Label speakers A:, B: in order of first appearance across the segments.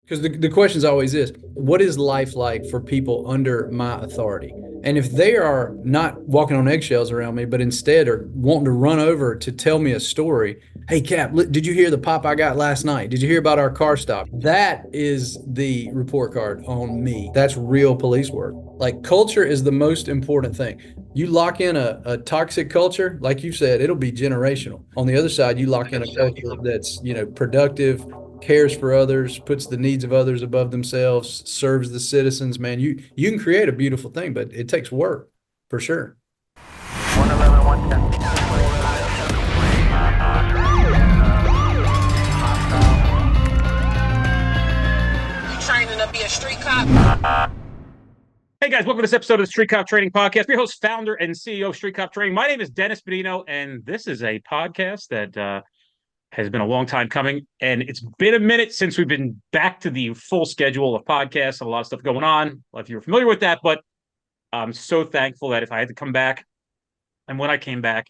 A: because the question is always this: what is life like for people under my authority? And if they are not walking on eggshells around me, but instead are wanting to run over to tell me a story, hey, Cap, did you hear the pop I got last night? Did you hear about our car stop? That is the report card on me. That's real police work. Like culture is the most important thing. You lock in a toxic culture, like you said, it'll be generational. On the other side, you lock in a culture that's, productive, cares for others, puts the needs of others above themselves, serves the citizens, man. You can create a beautiful thing, but it takes work for sure.
B: 111, 110.
C: You training to be a street cop?
D: Hey guys, welcome to this episode of the Street Cop Training Podcast. I'm your host, founder, and CEO of Street Cop Training. My name is Dennis Benigno, and this is a podcast that has been a long time coming. And it's been a minute since we've been back to the full schedule of podcasts. A lot of stuff going on. A lot of you are familiar with that, but I'm so thankful that if I had to come back, and when I came back,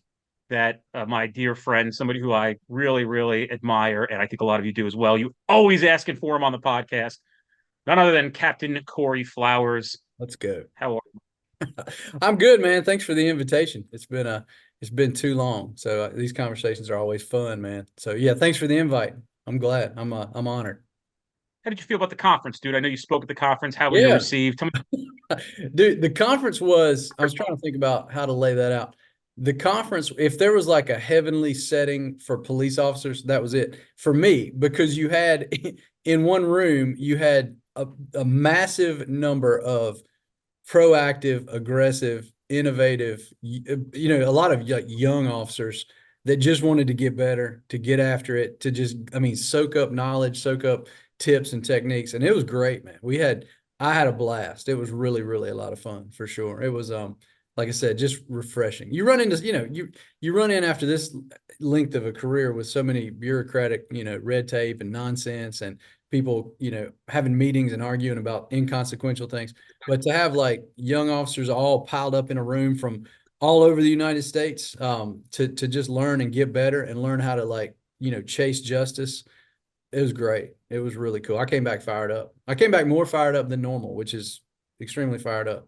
D: that my dear friend, somebody who I really, really admire, and I think a lot of you do as well, you always asking for him on the podcast, none other than Captain Kory Flowers.
A: Let's go.
D: How are you?
A: I'm good, man. Thanks for the invitation. It's been too long. So these conversations are always fun, man. So yeah, thanks for the invite. I'm glad. I'm honored.
D: How did you feel about the conference, dude? I know you spoke at the conference. How was you
A: Yeah.
D: received?
A: Dude, the conference I was trying to think about how to lay that out. The conference, if there was like a heavenly setting for police officers, that was it for me, because you had in one room, you had a massive number of proactive, aggressive, innovative, a lot of young officers that just wanted to get better, to get after it, to just, soak up knowledge, soak up tips and techniques. And it was great, man. I had a blast. It was really, really a lot of fun for sure. It was, like I said, just refreshing. You run into, you run in after this length of a career with so many bureaucratic, red tape and nonsense and people, having meetings and arguing about inconsequential things. But to have like young officers all piled up in a room from all over the United States, to just learn and get better and learn how to chase justice. It was great. It was really cool. I came back fired up. I came back more fired up than normal, which is extremely fired up.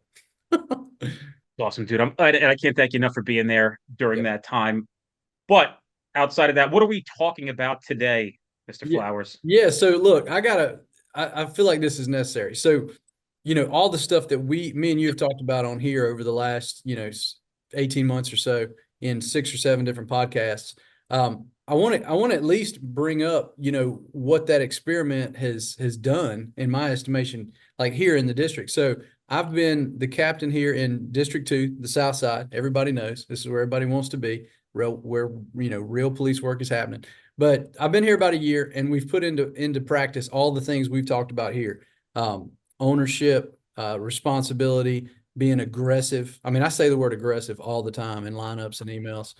D: Awesome, dude. And I can't thank you enough for being there during that time. But outside of that, what are we talking about today, Mr. Flowers?
A: Yeah. So look, I feel like this is necessary. So, all the stuff that me and you have talked about on here over the last, 18 months or so in 6 or 7 different podcasts. I want to at least bring up, what that experiment has done, in my estimation, like here in the district. So I've been the captain here in District 2, the South Side. Everybody knows this is where everybody wants to be, where real police work is happening. But I've been here about a year, and we've put into practice all the things we've talked about here: ownership, responsibility, being aggressive. I say the word aggressive all the time in lineups and emails.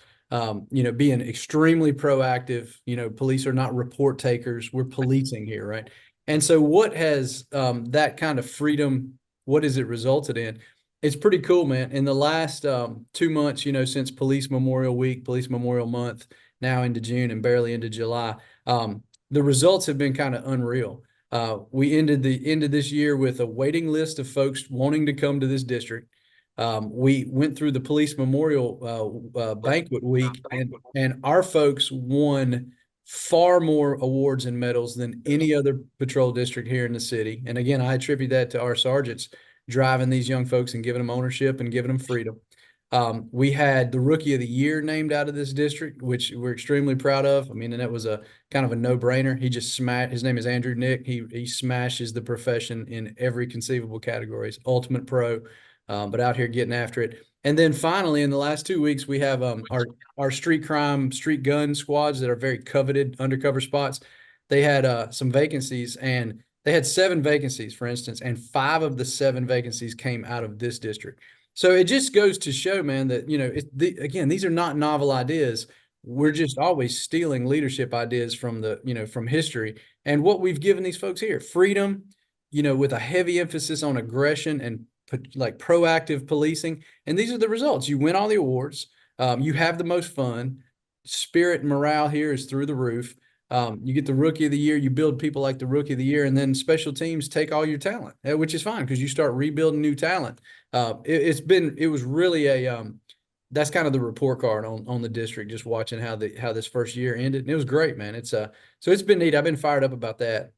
A: Being extremely proactive. Police are not report takers. We're policing here, right? And so what has that kind of freedom, what has it resulted in? It's pretty cool, man. In the last 2 months, since Police Memorial Week, Police Memorial Month, now into June and barely into July, the results have been kind of unreal. We ended this year with a waiting list of folks wanting to come to this district. We went through the Police Memorial Banquet Week, and our folks won far more awards and medals than any other patrol district here in the city. And again, I attribute that to our sergeants driving these young folks and giving them ownership and giving them freedom. We had the Rookie of the Year named out of this district, which we're extremely proud of. And that was a kind of a no-brainer. He just smashed. His name is Andrew Nick. He smashes the profession in every conceivable category. He's ultimate pro, but out here getting after it. And then finally, in the last 2 weeks, we have our street crime, street gun squads that are very coveted undercover spots. They had some vacancies, and they had 7 vacancies, for instance, and 5 of the 7 vacancies came out of this district. So it just goes to show, man, that, again, these are not novel ideas. We're just always stealing leadership ideas from from history. And what we've given these folks here, freedom, with a heavy emphasis on aggression and like proactive policing. And these are the results. You win all the awards. You have the most fun. Spirit and morale here is through the roof. You get the rookie of the year, you build people like the rookie of the year, and then special teams take all your talent, which is fine because you start rebuilding new talent. It was really that's kind of the report card on the district, just watching how this first year ended. And it was great, man. So it's been neat. I've been fired up about that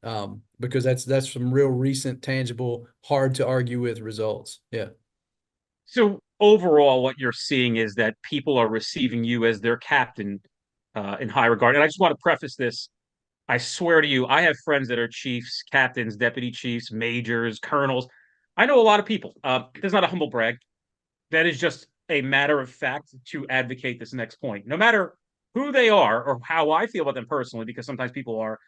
A: because that's some real recent, tangible, hard to argue with results. Yeah.
D: So overall, what you're seeing is that people are receiving you as their captain in high regard. And I just want to preface this. I swear to you, I have friends that are chiefs, captains, deputy chiefs, majors, colonels. I know a lot of people. There's not a humble brag. That is just a matter of fact to advocate this next point. No matter who they are or how I feel about them personally, because sometimes people are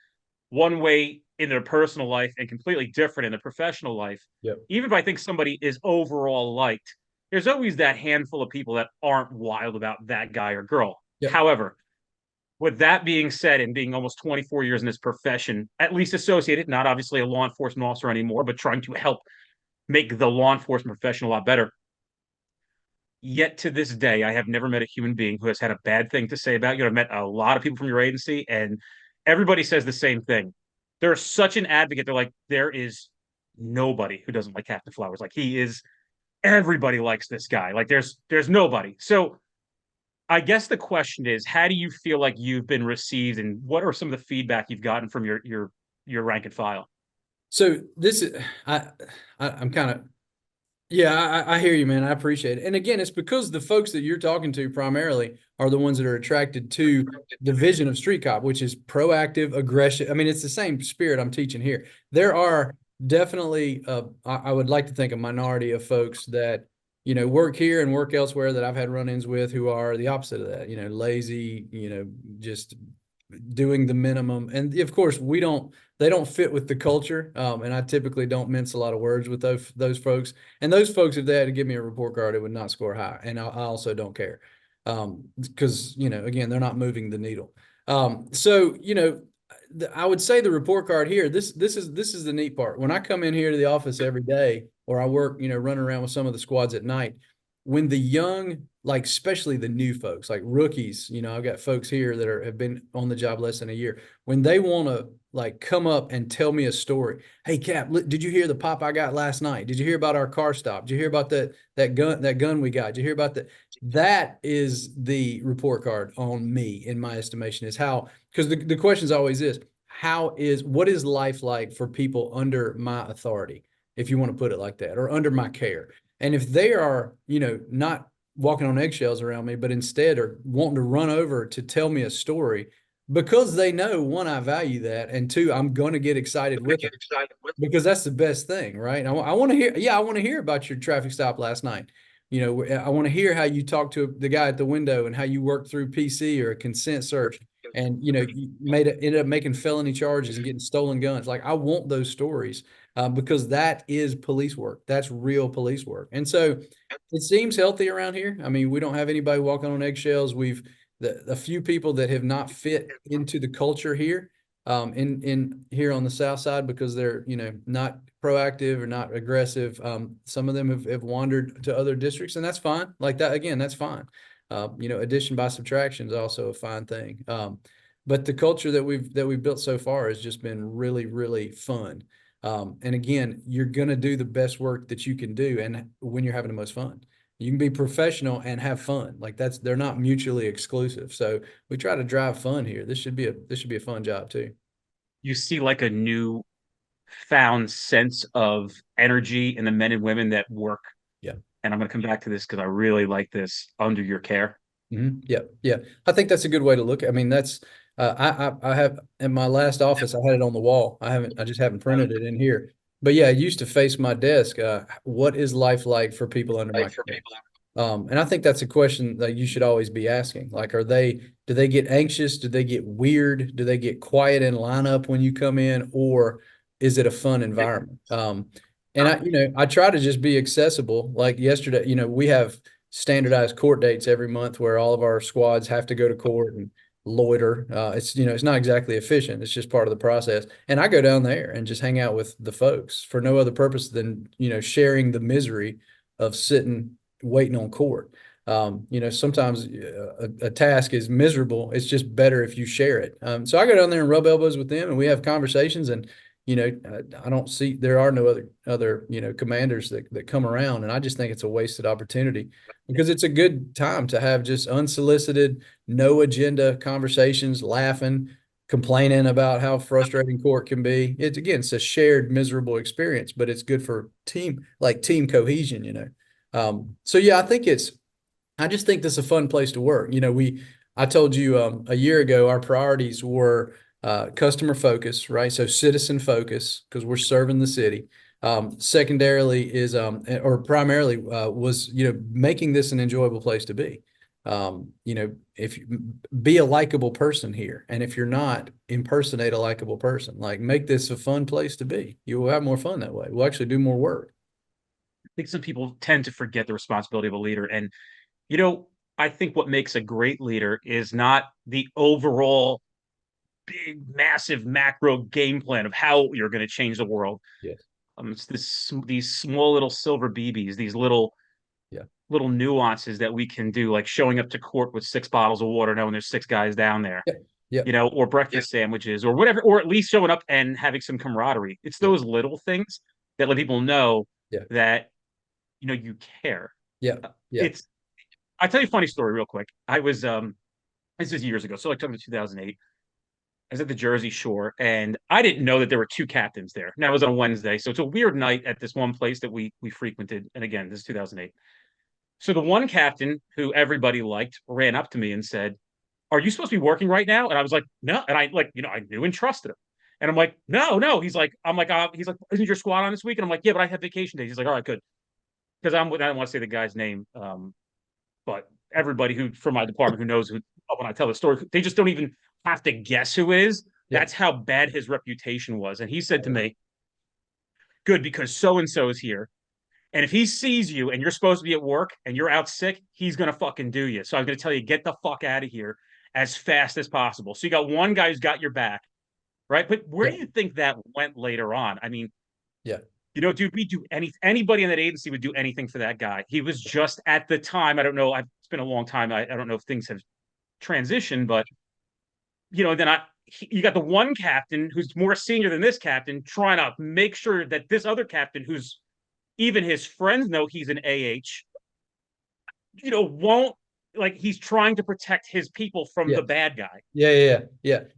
D: one way in their personal life and completely different in their professional life.
A: Yep.
D: Even if I think somebody is overall liked, there's always that handful of people that aren't wild about that guy or girl.
A: Yep.
D: However, with that being said, and being almost 24 years in this profession, at least associated, not obviously a law enforcement officer anymore, but trying to help make the law enforcement profession a lot better. Yet to this day, I have never met a human being who has had a bad thing to say about you. I've met a lot of people from your agency, and everybody says the same thing. They're such an advocate. They're like, there is nobody who doesn't like Captain Flowers. Like, he is, everybody likes this guy. Like, there's nobody. So I guess the question is, how do you feel like you've been received, and what are some of the feedback you've gotten from your rank and file?
A: So this is I'm kind of I hear you, man. I appreciate it. And again, it's because the folks that you're talking to primarily are the ones that are attracted to the vision of Street Cop, which is proactive aggression. I mean, it's the same spirit I'm teaching here. There are definitely, I would like to think, a minority of folks that, work here and work elsewhere that I've had run-ins with who are the opposite of that, lazy, just doing the minimum. And of course, they don't fit with the culture. And I typically don't mince a lot of words with those folks. And those folks, if they had to give me a report card, it would not score high. And I also don't care. Because, again, they're not moving the needle. So, I would say the report card here, this is the neat part. When I come in here to the office every day, or I work, running around with some of the squads at night, when the young, like especially the new folks, like rookies, I've got folks here that have been on the job less than a year, when they want to like come up and tell me a story. Hey, Cap, did you hear the pop I got last night? Did you hear about our car stop? Did you hear about that gun we got? Did you hear about that? That is the report card on me, in my estimation, is how, because the question is always this: what is life like for people under my authority, if you want to put it like that, or under my care? And if they are, not walking on eggshells around me, but instead are wanting to run over to tell me a story because they know, one, I value that, and two, I'm going to get excited with it because that's the best thing, right? I want to hear, I want to hear about your traffic stop last night. I want to hear how you talked to the guy at the window and how you worked through PC or a consent search, and you ended up making felony charges and getting stolen guns. Like, I want those stories. Because that is police work. That's real police work. And so it seems healthy around here. I mean, we don't have anybody walking on eggshells. A few people that have not fit into the culture here, in here on the South Side, because they're, not proactive or not aggressive. Some of them have wandered to other districts, and that's fine. Like that, again, that's fine. Addition by subtraction is also a fine thing. But the culture that we've built so far has just been really, really fun. And again, you're going to do the best work that you can do, and when you're having the most fun. You can be professional and have fun. Like, they're not mutually exclusive. So we try to drive fun here. This should be a fun job too.
D: You see like a new found sense of energy in the men and women that work.
A: Yeah.
D: And I'm going to come back to this because I really like this, under your care.
A: Mm-hmm. Yeah. Yeah. I think that's a good way to look. I mean, that's, I have, in my last office, I had it on the wall. I just haven't printed it in here. But yeah, it used to face my desk. What is life like for people under my care? And I think that's a question that you should always be asking. Like, do they get anxious? Do they get weird? Do they get quiet in lineup when you come in, or is it a fun environment? And I try to just be accessible. Like yesterday, we have standardized court dates every month where all of our squads have to go to court and loiter. It's not exactly efficient. It's just part of the process. And I go down there and just hang out with the folks for no other purpose than, sharing the misery of sitting, waiting on court. Sometimes a task is miserable. It's just better if you share it. So I go down there and rub elbows with them, and we have conversations. And I don't see, there are no other commanders that come around, and I just think it's a wasted opportunity, because it's a good time to have just unsolicited, no agenda conversations, laughing, complaining about how frustrating court can be. It's a shared miserable experience, but it's good for team cohesion. So yeah, I just think this is a fun place to work. I told you a year ago, our priorities were customer focus, right? So citizen focus, because we're serving the city. Secondarily is, or primarily was, making this an enjoyable place to be. If you be a likable person here, and if you're not, impersonate a likable person. Like, make this a fun place to be. You will have more fun that way. We'll actually do more work.
D: I think some people tend to forget the responsibility of a leader. And, you know, I think what makes a great leader is not the overall big, massive macro game plan of how you're going to change the world.
A: Yes.
D: It's these small little silver BBs, these little nuances that we can do, like showing up to court with 6 bottles of water, knowing there's 6 guys down there, or breakfast sandwiches or whatever, or at least showing up and having some camaraderie. It's those little things that let people know that, you care.
A: Yeah.
D: I'll tell you a funny story real quick. I was, this is years ago. So like talking about 2008, I was at the Jersey Shore, and I didn't know that there were 2 captains there. Now it was on a Wednesday. So it's a weird night at this one place that we frequented. And again, this is 2008. So the one captain who everybody liked ran up to me and said, "Are you supposed to be working right now?" And I was like, "No." And I I knew and trusted him. And I'm like, "No." He's like, "Isn't your squad on this week?" And I'm like, "Yeah, but I have vacation days." He's like, "All right, good." Because I don't want to say the guy's name, but everybody who from my department who knows who, when I tell the story, they just don't even have to guess who is. That's how bad his reputation was. And he said to me, "Good, because so and so is here. And if he sees you and you're supposed to be at work and you're out sick, he's going to fucking do you. So I'm going to tell you, get the fuck out of here as fast as possible." So you got one guy who's got your back, right? But where do you think that went later on? I mean, dude, we do anybody in that agency would do anything for that guy. He was just at the time, I don't know, it's been a long time. I don't know if things have transitioned, but then you got the one captain who's more senior than this captain trying to make sure that this other captain, who's even his friends know he's an AH, won't, like, he's trying to protect his people from the bad guy.
A: Yeah.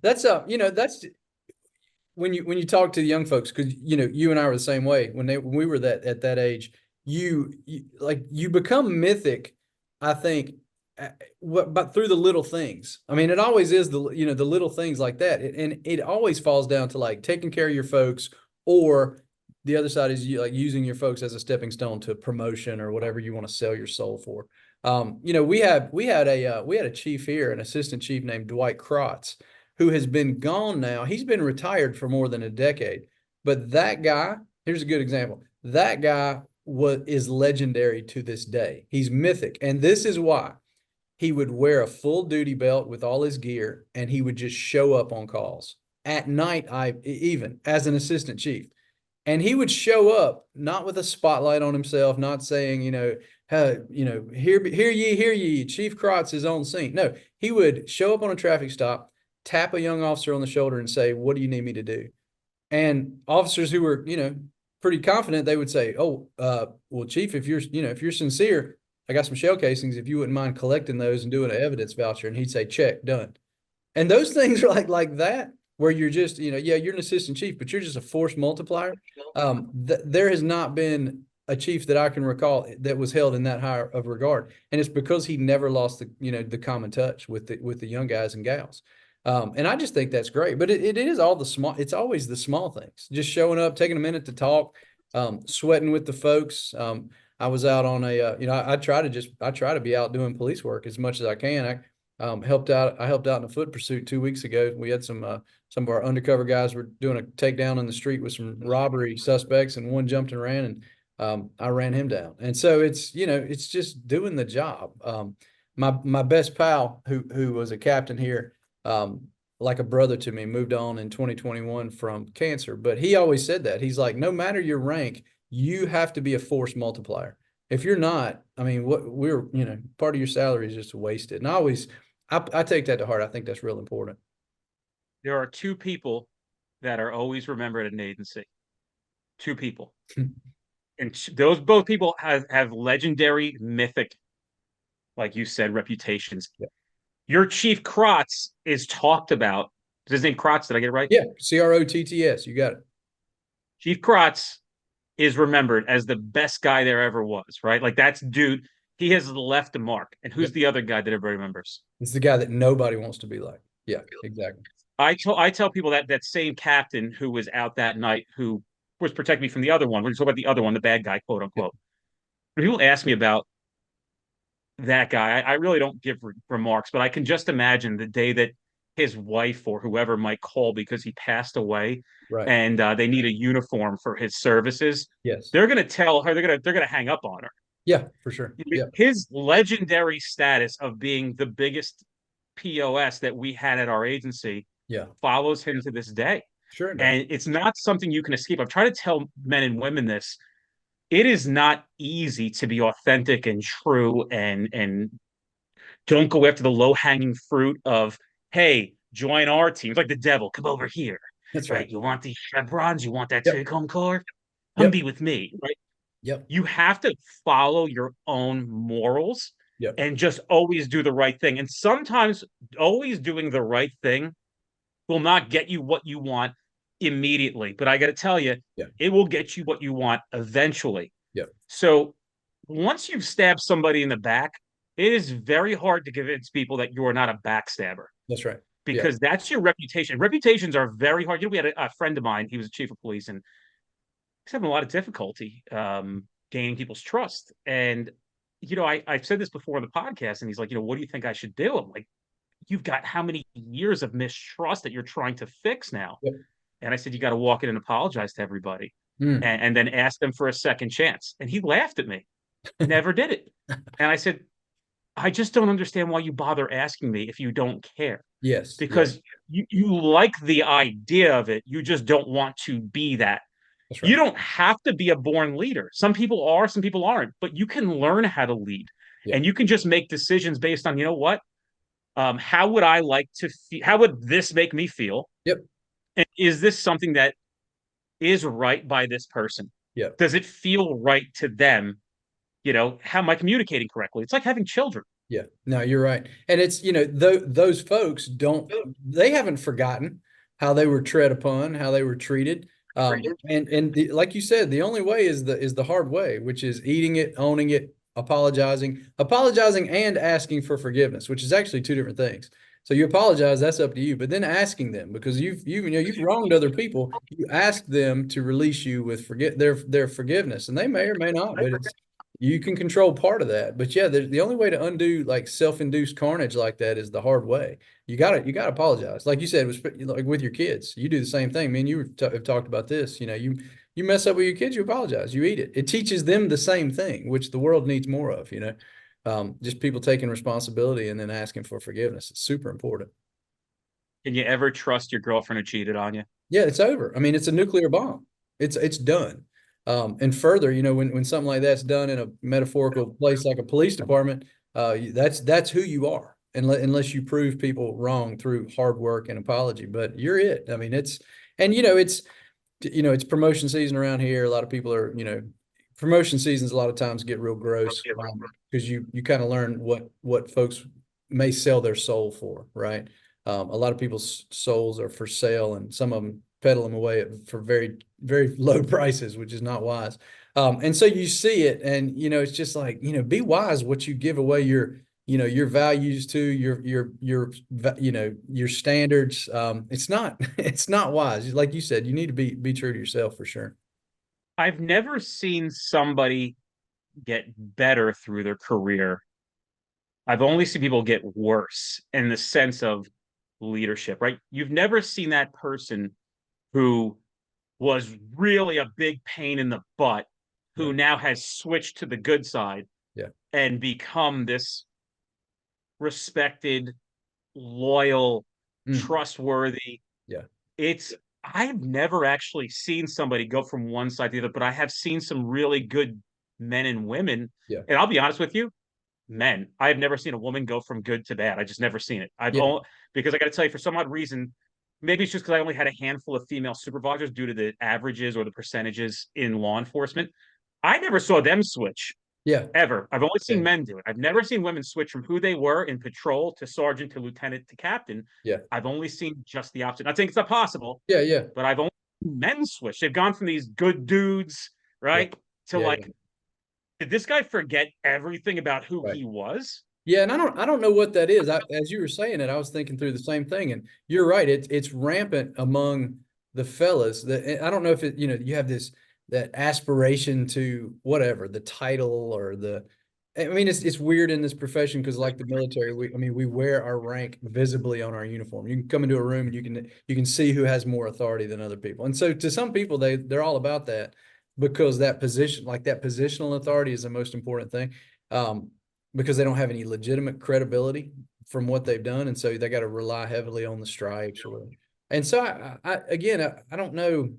A: That's that's when you talk to the young folks, because you and I were the same way when we were at that age. You become mythic, I think, but through the little things. I mean, it always is the little things like that, and it always falls down to like taking care of your folks, or the other side is like using your folks as a stepping stone to promotion or whatever you want to sell your soul for. We had a chief here, an assistant chief named Dwight Krotz, who has been gone now. He's been retired for more than a decade. But that guy, here's a good example. That guy is legendary to this day. He's mythic. And this is why. He would wear a full duty belt with all his gear, and he would just show up on calls at night, even as an assistant chief. And he would show up not with a spotlight on himself, not saying, hear ye, Chief Krotz is on scene. No, he would show up on a traffic stop, tap a young officer on the shoulder and say, "What do you need me to do?" And officers who were, pretty confident, they would say, "Oh, well, Chief, if you're sincere, I got some shell casings. If you wouldn't mind collecting those and doing an evidence voucher." And he'd say, "Check, done." And those things are like that, where you're just, you're an assistant chief, but you're just a force multiplier. There has not been a chief that I can recall that was held in that high of regard. And it's because he never lost the common touch with the young guys and gals. And I just think that's great, but it is all it's always the small things, just showing up, taking a minute to talk, sweating with the folks. I was out on I try to be out doing police work as much as I can. I helped out in a foot pursuit 2 weeks ago. We had some of our undercover guys were doing a takedown in the street with some robbery suspects, and one jumped and ran, and I ran him down. And so it's just doing the job. My best pal who was a captain here, like a brother to me, moved on in 2021 from cancer. But he always said that. He's like, no matter your rank, you have to be a force multiplier. If you're not, I mean, part of your salary is just wasted. And I take that to heart. I think that's real important.
D: There are two people that are always remembered at an agency. Two people. And those both people have legendary, mythic, like you said, reputations.
A: Yeah.
D: Your Chief Krotz is talked about. Is his name Krotz? Did I get it right?
A: Yeah, Crotts. You got it.
D: Chief Krotz is remembered as the best guy there ever was, right? Like that's dude. He has left a mark. And who's
A: Yep.
D: the other guy that everybody remembers?
A: It's the guy that nobody wants to be like. Yeah, exactly.
D: I tell people that same captain who was out that night who was protecting me from the other one. We're talking about the other one, the bad guy, quote unquote. When people ask me about that guy, I really don't give remarks, but I can just imagine the day that his wife or whoever might call because he passed away,
A: Right.
D: and they need a uniform for his services.
A: Yes.
D: They're going to tell her they're going to hang up on her.
A: Yeah, for sure. Yeah.
D: His legendary status of being the biggest POS that we had at our agency follows him to this day.
A: Sure.
D: And it's not something you can escape. I'm trying to tell men and women this. It is not easy to be authentic and true and don't go after the low-hanging fruit of, hey, join our team. It's like the devil, come over here.
A: That's right.
D: You want these chevrons? You want that take-home car? Come be with me, right?
A: Yep.
D: You have to follow your own morals and just always do the right thing. And sometimes always doing the right thing will not get you what you want immediately. But I got to tell you, it will get you what you want eventually.
A: Yep.
D: So once you've stabbed somebody in the back, it is very hard to convince people that you are not a backstabber.
A: That's right.
D: Because that's your reputation. Reputations are very hard. You know, we had a friend of mine, he was a chief of police, and he's having a lot of difficulty gaining people's trust. And, you know, I've said this before on the podcast, and he's like, you know, what do you think I should do? I'm like, you've got how many years of mistrust that you're trying to fix now?
A: Yep.
D: And I said, you got to walk in and apologize to everybody and then ask them for a second chance. And he laughed at me, never did it. And I said, I just don't understand why you bother asking me if you don't care.
A: Yes.
D: Because you like the idea of it. You just don't want to be that.
A: That's right.
D: You don't have to be a born leader. Some people are, some people aren't, but you can learn how to lead. And you can just make decisions based on, you know what? How would I like to feel? How would this make me feel?
A: Yep.
D: And is this something that is right by this person?
A: Yep.
D: Does it feel right to them? You know, how am I communicating correctly? It's like having children.
A: Yeah, no, you're right. And it's, you know, those folks they haven't forgotten how they were tread upon, how they were treated. Like you said, the only way is the hard way, which is eating it, owning it, apologizing and asking for forgiveness, which is actually two different things. So you apologize, that's up to you, but then asking them, because you've wronged other people, you ask them to release you with their forgiveness, and they may or may not, but you can control part of that. But yeah, the only way to undo like self-induced carnage like that is the hard way. You gotta apologize. Like you said, like with your kids, you do the same thing. Me and you have talked about this. You know, you mess up with your kids, you apologize, you eat it. It teaches them the same thing, which the world needs more of. You know, just people taking responsibility and then asking for forgiveness. It's super important.
D: Can you ever trust your girlfriend who cheated on you?
A: Yeah, it's over. I mean, it's a nuclear bomb. It's done. And further, you know, when something like that's done in a metaphorical place like a police department, that's who you are, unless you prove people wrong through hard work and apology. But you're it. I mean, it's promotion season around here. A lot of people are, promotion seasons a lot of times get real gross because you kind of learn what folks may sell their soul for, right? A lot of people's souls are for sale, and some of them peddle them away for very, very low prices, which is not wise. And so you see it, and it's just like, be wise what you give away your values to, your standards. It's not wise. Like you said, you need to be true to yourself for sure.
D: I've never seen somebody get better through their career. I've only seen people get worse in the sense of leadership, right? You've never seen that person who was really a big pain in the butt, who now has switched to the good side and become this respected, loyal, trustworthy. I've never actually seen somebody go from one side to the other, but I have seen some really good men and women.
A: Yeah.
D: And I'll be honest with you, men, I have never seen a woman go from good to bad. I just never seen it.
A: Yeah.
D: Because I got to tell you, for some odd reason, maybe it's just because I only had a handful of female supervisors due to the averages or the percentages in law enforcement. I never saw them switch
A: Yeah.
D: ever. I've only seen
A: Yeah.
D: men do it. I've never seen women switch from who they were in patrol to sergeant to lieutenant to captain.
A: Yeah.
D: I've only seen just the opposite. I think it's not possible,
A: Yeah. Yeah.
D: but I've only seen men switch. They've gone from these good dudes, right, to
A: Yeah.
D: like, did this guy forget everything about who
A: Right.
D: he was?
A: Yeah, and I don't know what that is. As you were saying it, I was thinking through the same thing, and you're right. It's rampant among the fellas. That I don't know if it, you have that aspiration to whatever the title or the. I mean, it's weird in this profession because, like the military, we wear our rank visibly on our uniform. You can come into a room and you can see who has more authority than other people. And so, to some people, they're all about that because that position, like that positional authority, is the most important thing. Because they don't have any legitimate credibility from what they've done. And so they got to rely heavily on the stripes or whatever. And so I don't know.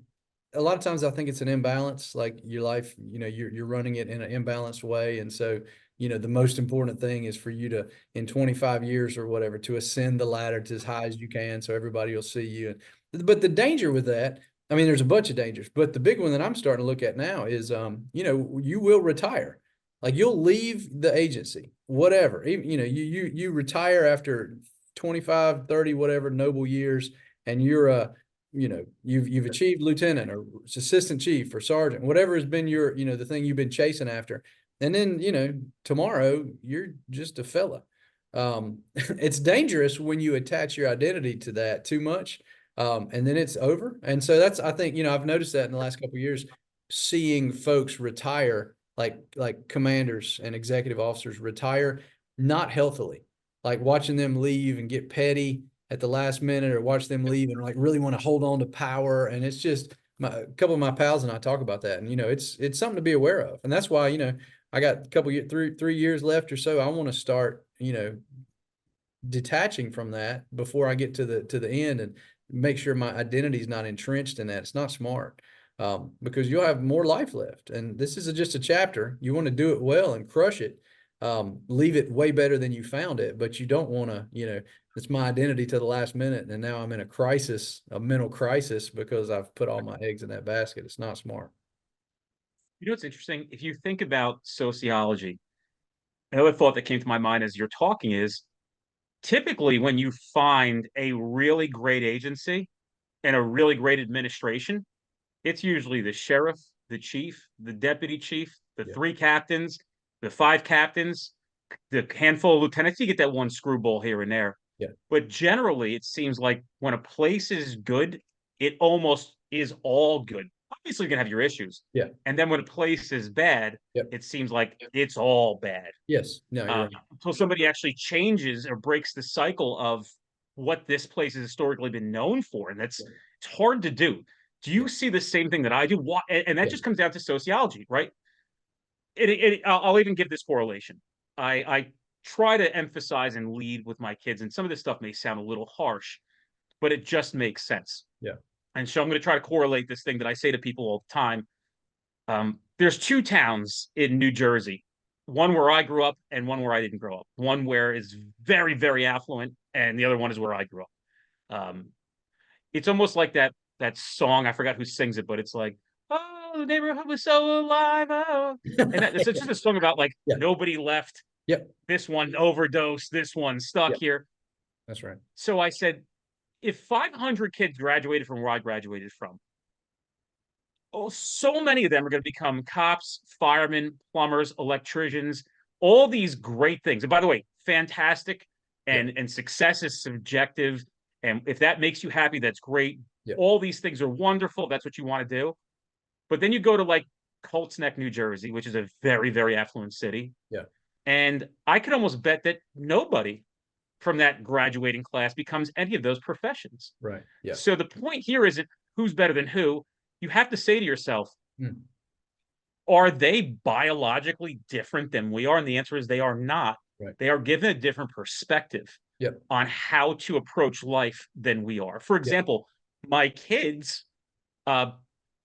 A: A lot of times I think it's an imbalance, like your life, you're running it in an imbalanced way. And so, the most important thing is for you to, in 25 years or whatever, to ascend the ladder to as high as you can so everybody will see you. But the danger with that, I mean, there's a bunch of dangers, but the big one that I'm starting to look at now is, you will retire. Like you'll leave the agency, whatever, you retire after 25, 30, whatever noble years, and you're you've achieved lieutenant or assistant chief or sergeant, whatever has been your, the thing you've been chasing after. And then, tomorrow you're just a fella. It's dangerous when you attach your identity to that too much. And then it's over. And so I think, I've noticed that in the last couple of years, seeing folks retire, like commanders and executive officers retire, not healthily, like watching them leave and get petty at the last minute, or watch them leave and like really want to hold on to power. And it's just a couple of my pals and I talk about that, and it's something to be aware of. And that's why, I got a couple years, 3 years left or so. I want to start, detaching from that before I get to the end, and make sure my identity is not entrenched in that. It's not smart. Because you'll have more life left, and this is just a chapter. You want to do it well and crush it, leave it way better than you found it, but you don't want to, it's my identity to the last minute, and now I'm in a mental crisis because I've put all my eggs in that basket. It's not smart.
D: What's interesting? If you think about sociology, another thought that came to my mind as you're talking is typically when you find a really great agency and a really great administration, it's usually the sheriff, the chief, the deputy chief, the 3 captains, the 5 captains, the handful of lieutenants. You get that one screwball here and there.
A: Yeah.
D: But generally, it seems like when a place is good, it almost is all good. Obviously, you're going to have your issues.
A: Yeah.
D: And then when a place is bad, it seems like it's all bad.
A: Yes. No, you're right.
D: Until somebody actually changes or breaks the cycle of what this place has historically been known for. And it's hard to do. Do you see the same thing that I do? And that just comes down to sociology, right? I'll even give this correlation. I try to emphasize and lead with my kids, and some of this stuff may sound a little harsh, but it just makes sense.
A: Yeah.
D: And so I'm going to try to correlate this thing that I say to people all the time. There's 2 towns in New Jersey, one where I grew up and one where I didn't grow up. One where is very, very affluent, and the other one is where I grew up. It's almost like that song, I forgot who sings it, but it's like, oh, the neighborhood was so alive. Oh. And it's just a song about like nobody left.
A: Yep.
D: This one overdosed. This one stuck here.
A: That's right.
D: So I said, if 500 kids graduated from where I graduated from, so many of them are going to become cops, firemen, plumbers, electricians, all these great things. And by the way, fantastic. And success is subjective. And if that makes you happy, that's great. All these things are wonderful. That's what you want to do. But then you go to like Colts Neck, New Jersey, which is a very, very affluent city.
A: Yeah.
D: And I could almost bet that nobody from that graduating class becomes any of those professions.
A: Right. Yeah.
D: So the point here isn't who's better than who. You have to say to yourself, are they biologically different than we are? And the answer is they are not.
A: Right.
D: They are given a different perspective on how to approach life than we are. For example, my kids,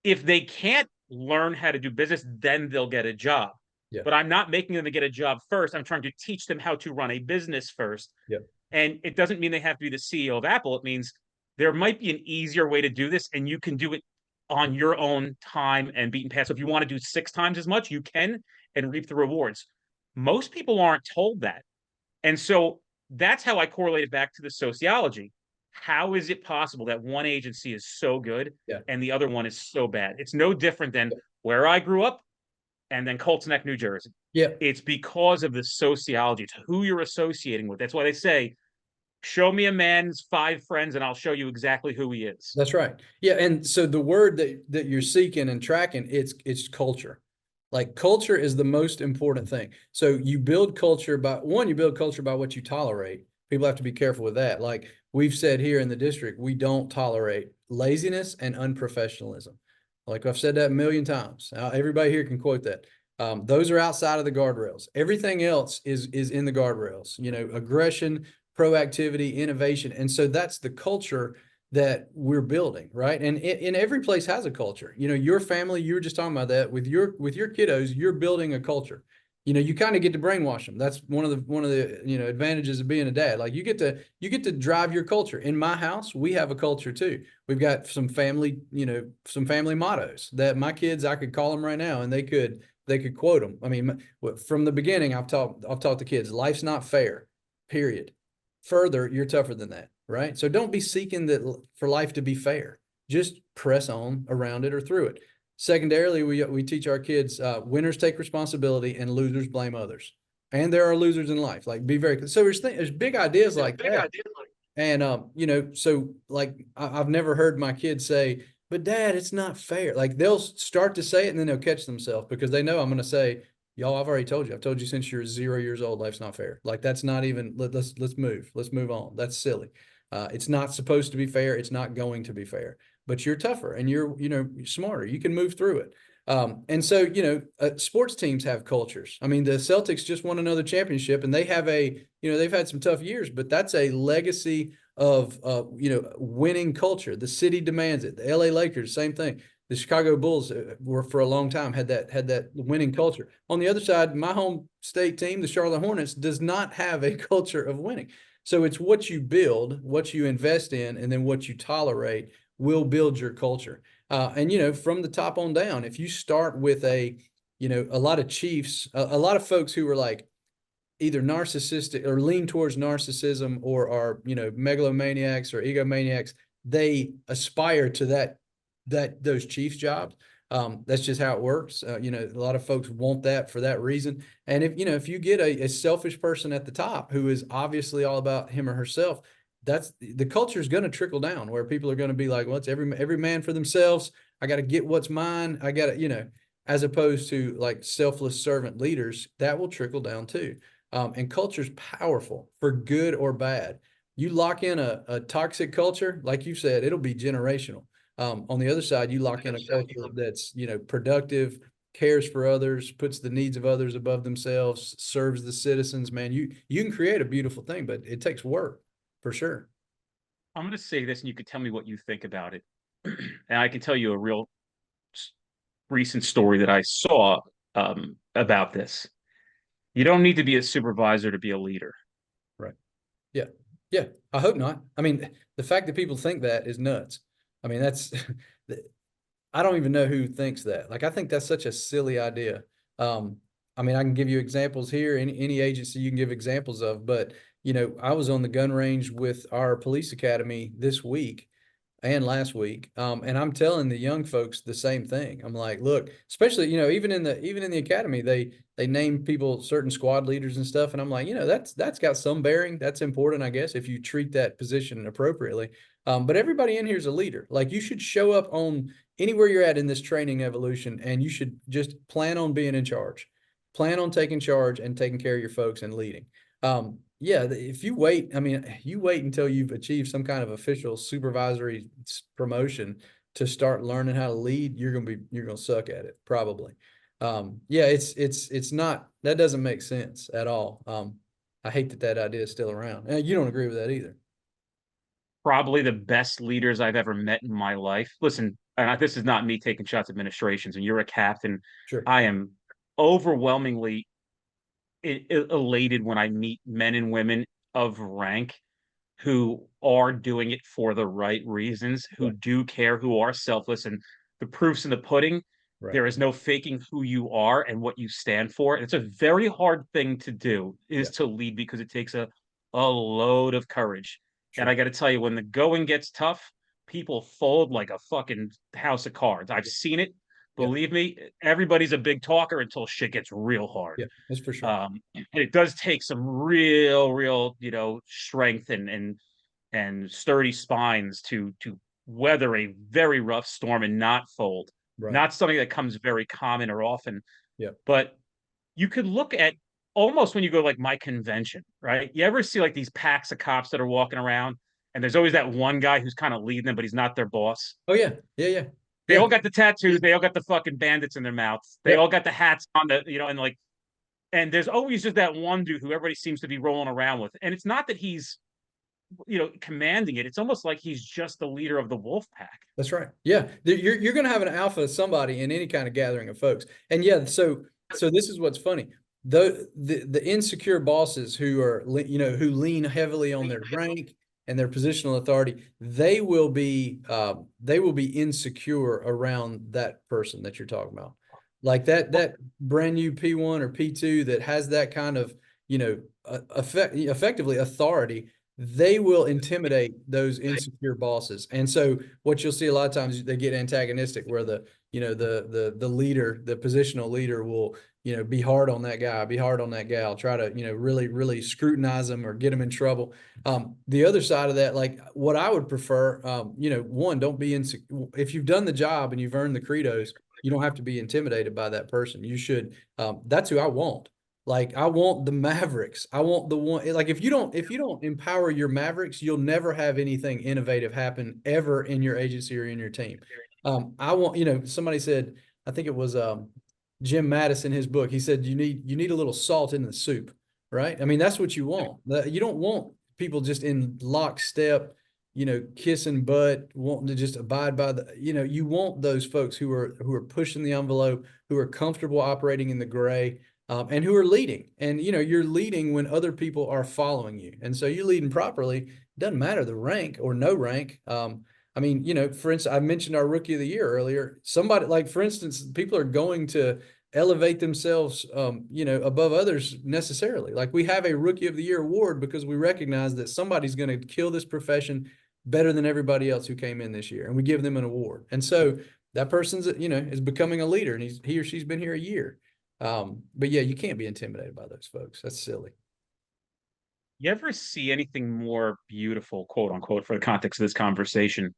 D: if they can't learn how to do business, then they'll get a job.
A: Yeah.
D: but I'm not making them to get a job first. I'm trying to teach them how to run a business first.
A: Yeah.
D: And it doesn't mean they have to be the CEO of Apple. It means there might be an easier way to do this, and you can do it on your own time and beaten path. So if you want to do 6 times as much, you can and reap the rewards. Most people aren't told that. And so that's how I correlate it back to the sociology. How is it possible that one agency is so good and the other one is so bad? It's no different than where I grew up and then Colts Neck, New Jersey.
A: Yeah.
D: It's because of the sociology. It's who you're associating with. That's why they say, show me a man's 5 friends and I'll show you exactly who he is.
A: That's right. Yeah. And so the word that you're seeking and tracking, it's culture. Like culture is the most important thing. So you build culture by you build culture by what you tolerate. People have to be careful with that. Like we've said here in the district, we don't tolerate laziness and unprofessionalism. Like I've said that a million times. Everybody here can quote that. Those are outside of the guardrails. Everything else is in the guardrails. You know, aggression, proactivity, innovation. And so that's the culture that we're building, right? And in every place has a culture. You know, your family, you were just talking about that with your kiddos, you're building a culture. You know, you kind of get to brainwash them. That's one of the advantages of being a dad. Like you get to drive your culture. In my house, we have a culture too. We've got some family mottos that my kids, I could call them right now and they could quote them. I mean, from the beginning, I've taught the kids, life's not fair, period. Further, you're tougher than that, right? So don't be seeking that for life to be fair. Just press on around it or through it. Secondarily, we teach our kids winners take responsibility and losers blame others. And there are losers in life. Like be very so there's big ideas like that. And so like I've never heard my kids say, "But Dad, it's not fair." Like they'll start to say it and then they'll catch themselves because they know I'm going to say, "Y'all, I've already told you. I've told you since you're 0 years old, life's not fair." Like that's not even. Let's move on. That's silly. It's not supposed to be fair. It's not going to be fair. But you're tougher and you're smarter. You can move through it. And so sports teams have cultures. I mean, the Celtics just won another championship, and they have they've had some tough years, but that's a legacy of winning culture. The city demands it. The LA Lakers, same thing. The Chicago Bulls were for a long time had that winning culture. On the other side, my home state team, the Charlotte Hornets, does not have a culture of winning. So it's what you build, what you invest in, and then what you tolerate will build your culture. And from the top on down, if you start with a lot of chiefs, a lot of folks who are like either narcissistic or lean towards narcissism or are megalomaniacs or egomaniacs, they aspire to those chiefs jobs. That's just how it works. A lot of folks want that for that reason. And if you get a selfish person at the top who is obviously all about him or herself, that's the culture is going to trickle down where people are going to be like, well, it's every man for themselves. I got to get what's mine. I got to, as opposed to like selfless servant leaders, that will trickle down too. And culture's powerful for good or bad. You lock in a toxic culture, like you said, it'll be generational. On the other side, you lock in a culture that's, productive, cares for others, puts the needs of others above themselves, serves the citizens, man, you can create a beautiful thing, but it takes work for sure.
D: I'm going to say this and you can tell me what you think about it. And I can tell you a real recent story that I saw about this. You don't need to be a supervisor to be a leader.
A: Right. Yeah. Yeah. I hope not. I mean, the fact that people think that is nuts. I mean, I don't even know who thinks that. Like, I think that's such a silly idea. I mean, I can give you examples here, any agency you can give examples of, but I was on the gun range with our police academy this week and last week. And I'm telling the young folks the same thing. I'm like, look, especially, even in the academy, they name people certain squad leaders and stuff. And I'm like, that's got some bearing. That's important, I guess, if you treat that position appropriately. But everybody in here is a leader. Like you should show up on anywhere you're at in this training evolution, and you should just plan on being in charge, plan on taking charge and taking care of your folks and leading. Yeah, if you wait, I mean, you wait until you've achieved some kind of official supervisory promotion to start learning how to lead, you're going to suck at it probably. Yeah, it's not, that doesn't make sense at all. I hate that idea is still around. You don't agree with that either.
D: Probably the best leaders I've ever met in my life. Listen, this is not me taking shots at administrations, and you're a captain.
A: Sure.
D: I am overwhelmingly elated when I meet men and women of rank who are doing it for the right reasons, who
A: Right.
D: do care, who are selfless, and the proof's in the pudding.
A: Right.
D: There is no faking who you are and what you stand for. And it's a very hard thing to do,
A: Yeah.
D: is to lead, because it takes a load of courage. And
A: Sure.
D: I got to tell you, when the going gets tough, people fold like a fucking house of cards. I've seen it.
A: Yeah.
D: Believe me, everybody's a big talker until shit gets real hard.
A: Yeah. That's for sure.
D: And it does take some real, strength and sturdy spines to weather a very rough storm and not fold.
A: Right.
D: Not something that comes very common or often.
A: Yeah.
D: But you could look at, almost when you go like my convention, right? You ever see like these packs of cops that are walking around, and there's always that one guy who's kind of leading them, but he's not their boss.
A: Oh yeah. Yeah. Yeah.
D: They
A: Yeah.
D: all got the tattoos. They all got the fucking bandits in their mouths. They
A: Yeah.
D: all got the hats on, and like, and there's always just that one dude who everybody seems to be rolling around with. And it's not that he's, commanding it. It's almost like he's just the leader of the wolf pack.
A: That's right. Yeah. You're going to have an alpha somebody in any kind of gathering of folks. And yeah, so this is what's funny. The insecure bosses who are, who lean heavily on their rank and their positional authority, they will be insecure around that person that you're talking about. Like that brand new P1 or P2 that has that kind of, effectively authority. They will intimidate those insecure bosses. And so what you'll see a lot of times, they get antagonistic, where the leader, the positional leader will, be hard on that guy, be hard on that gal, try to, really, really scrutinize them or get them in trouble. The other side of that, like what I would prefer, one, don't be insecure. If you've done the job and you've earned the credos, you don't have to be intimidated by that person. You should, that's who I want. Like I want the Mavericks. I want the one, like if you don't empower your Mavericks, you'll never have anything innovative happen ever in your agency or in your team. I want, somebody said, I think it was Jim Mattis in his book, he said you need a little salt in the soup, right? I mean, that's what you want. You don't want people just in lockstep, kissing butt, wanting to just abide by the, you want those folks who are pushing the envelope, who are comfortable operating in the gray. And who are leading, and you're leading when other people are following you, and so you're leading properly. Doesn't matter the rank or no rank. I mean, for instance, I mentioned our rookie of the year earlier. Somebody, like, for instance, people are going to elevate themselves, above others necessarily. Like, we have a rookie of the year award because we recognize that somebody's going to kill this profession better than everybody else who came in this year, and we give them an award. And so that person's, is becoming a leader, and he or she's been here a year. But yeah, you can't be intimidated by those folks. That's silly.
D: You ever see anything more beautiful, quote unquote, for the context of this conversation,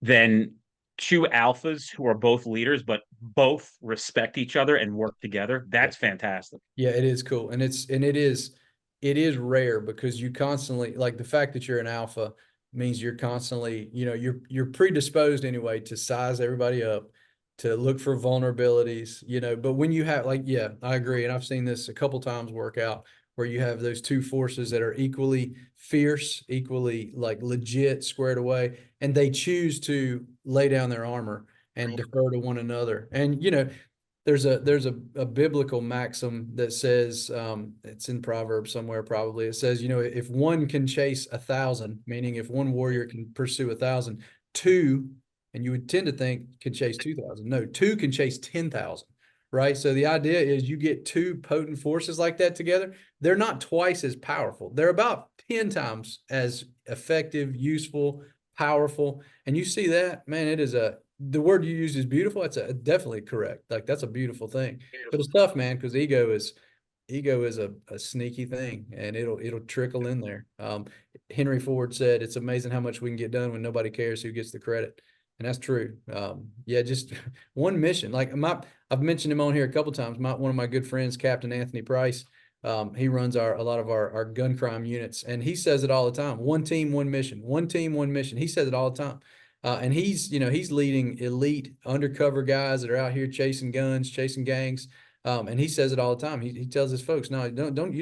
D: than two alphas who are both leaders, but both respect each other and work together? That's fantastic.
A: Yeah, it is cool. And it is rare, because you constantly, like, the fact that you're an alpha means you're constantly, you're predisposed anyway to size everybody up, to look for vulnerabilities, but when you have, like, yeah, I agree. And I've seen this a couple times work out, where you have those two forces that are equally fierce, equally like legit, squared away, and they choose to lay down their armor and defer to one another. And, there's a biblical maxim that says, it's in Proverbs somewhere, probably. It says, if one can chase 1,000, meaning if one warrior can pursue 1,000, two, and you would tend to think, can chase 2,000. No, two can chase 10,000, right? So the idea is you get two potent forces like that together. They're not twice as powerful. They're about 10 times as effective, useful, powerful. And you see that, man, the word you used is beautiful. That's definitely correct. Like, that's a beautiful thing. But it's tough, man, because ego is a sneaky thing, and it'll trickle in there. Henry Ford said, it's amazing how much we can get done when nobody cares who gets the credit. And that's true. Yeah, just one mission. Like, I've mentioned him on here a couple of times. One of my good friends, Captain Anthony Price, he runs a lot of our gun crime units, and he says it all the time: one team, one mission. One team, one mission. He says it all the time. And he's leading elite undercover guys that are out here chasing guns, chasing gangs. And he says it all the time. He tells his folks, no, you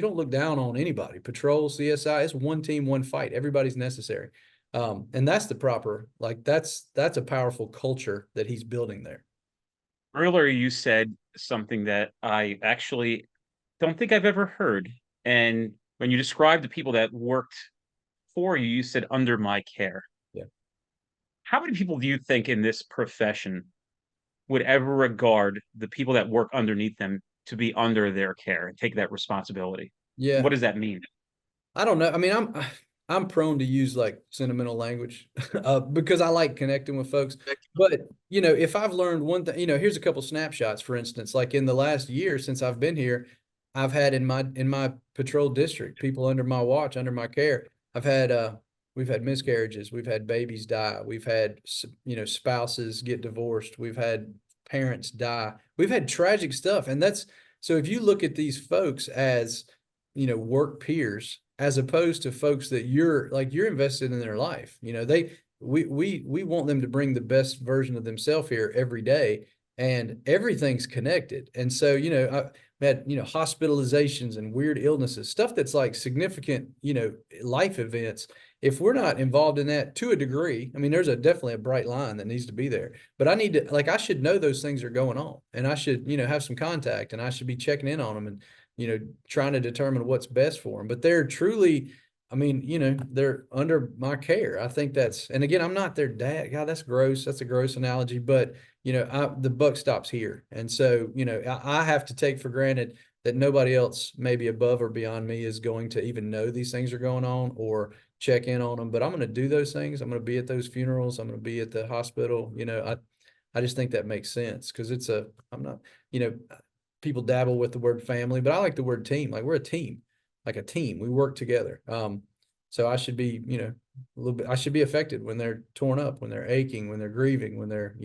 A: don't look down on anybody. Patrol, CSI, it's one team, one fight. Everybody's necessary. And that's the proper, like, that's a powerful culture that he's building there.
D: Earlier, you said something that I actually don't think I've ever heard. And when you described the people that worked for you, you said under my care.
A: Yeah.
D: How many people do you think in this profession would ever regard the people that work underneath them to be under their care and take that responsibility?
A: Yeah.
D: What does that mean?
A: I don't know. I mean, I'm prone to use like sentimental language because I like connecting with folks. But if I've learned one thing, here's a couple snapshots, for instance, like in the last year since I've been here, I've had in my patrol district, people under my watch, under my care. We've had miscarriages, we've had babies die, we've had spouses get divorced, we've had parents die, we've had tragic stuff. And that's so if you look at these folks as work peers, as opposed to folks that you're invested in their life. We want them to bring the best version of themselves here every day, and everything's connected. And so, I had, hospitalizations and weird illnesses, stuff that's like significant, life events. If we're not involved in that to a degree, I mean, there's definitely a bright line that needs to be there, but I should know those things are going on, and I should, have some contact, and I should be checking in on them, and trying to determine what's best for them. But they're truly, I mean, they're under my care. I think and again, I'm not their dad. God, that's gross. That's a gross analogy, but the buck stops here. And so, I have to take for granted that nobody else maybe above or beyond me is going to even know these things are going on or check in on them. But I'm going to do those things. I'm going to be at those funerals. I'm going to be at the hospital. I just think that makes sense because I'm not, people dabble with the word family, but I like the word team. Like we're a team, like a team. We work together. So I should be, a little bit, I should be affected when they're torn up, when they're aching, when they're grieving, when they're,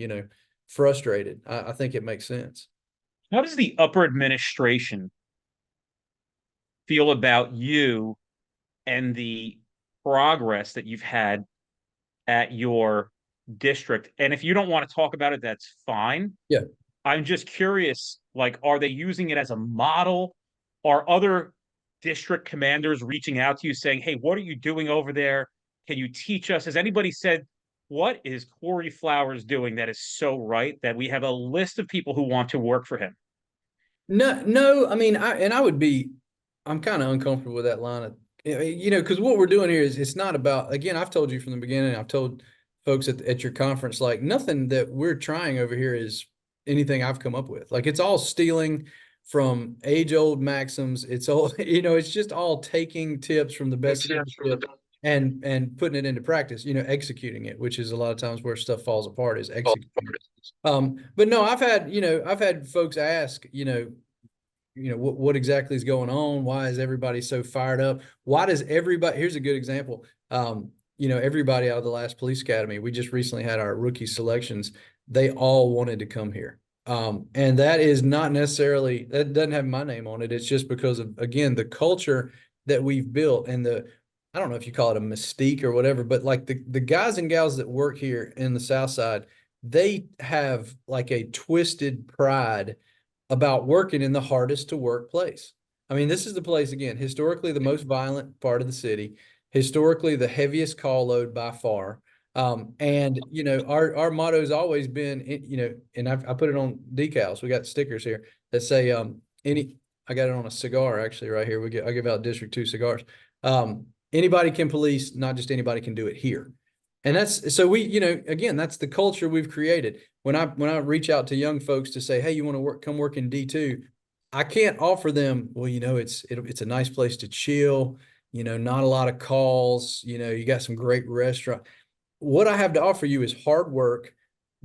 A: frustrated. I think it makes sense.
D: How does the upper administration feel about you and the progress that you've had at your district? And if you don't want to talk about it, that's fine.
A: Yeah.
D: I'm just curious, like, are they using it as a model? Are other district commanders reaching out to you saying, hey, what are you doing over there? Can you teach us? Has anybody said, what is Kory Flowers doing that is so right that we have a list of people who want to work for him?
A: No, I mean, I'm kind of uncomfortable with that line of, because what we're doing here is it's not about, again, I've told you from the beginning, I've told folks at your conference, like nothing that we're trying over here is anything I've come up with. Like it's all stealing from age-old maxims. It's all, it's just all taking tips from the best leadership and putting it into practice, executing it, which is a lot of times where stuff falls apart is executing. But no, I've had folks ask, what exactly is going on? Why is everybody so fired up? Why does everybody, here's a good example. Everybody out of the last police academy, we just recently had our rookie selections. They all wanted to come here. And that is not necessarily, that doesn't have my name on it. It's just because of, again, the culture that we've built and I don't know if you call it a mystique or whatever, but like the guys and gals that work here in the South Side, they have like a twisted pride about working in the hardest to work place. I mean, this is the place, again, historically the most violent part of the city, historically the heaviest call load by far. And our motto has always been, and I put it on decals. We got stickers here that say, I got it on a cigar actually right here. I give out District 2 cigars. Anybody can police, not just anybody can do it here. And that's, so we, again, that's the culture we've created. When I reach out to young folks to say, hey, you want to come work in D2, I can't offer them, well, it's a nice place to chill, not a lot of calls, you got some great restaurant. What I have to offer you is hard work,